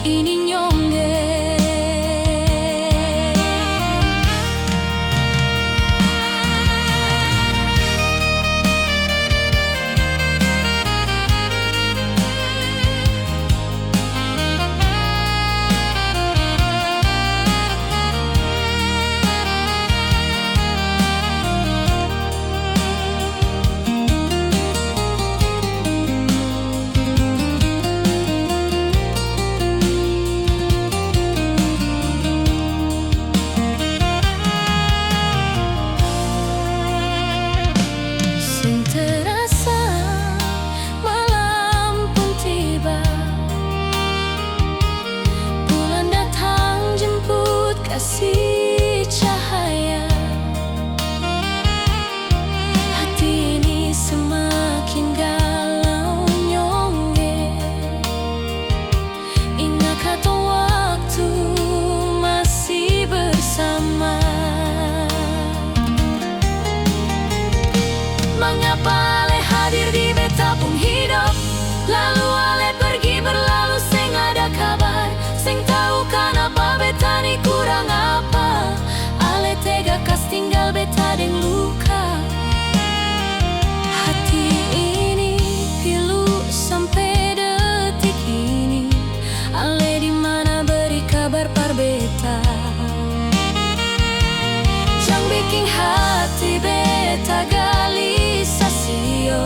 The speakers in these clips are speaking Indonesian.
ini nyongge. Kasih cahaya, hati ini semakin galau nyongge. Ingat kata waktu masih bersama. Mengapa ale hadir di beta pun hidup, lalu ale pergi berlalu seng ada kabar. Seng tahu kenapa beta ni kurang apa. Ale tega kas tinggal beta deng luka. Hati ini pilu sampai detik ini. Ale di mana beri kabar par beta. Jang bikin hati beta gelisah sio.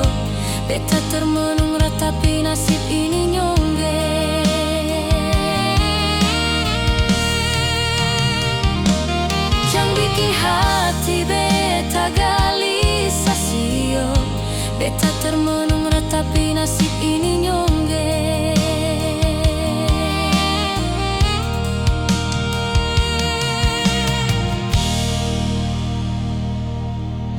Beta termenung ratapi nasib ini nyongge. Hati beta gelisah sio. Beta termenung ratapi nasib ini nyongge.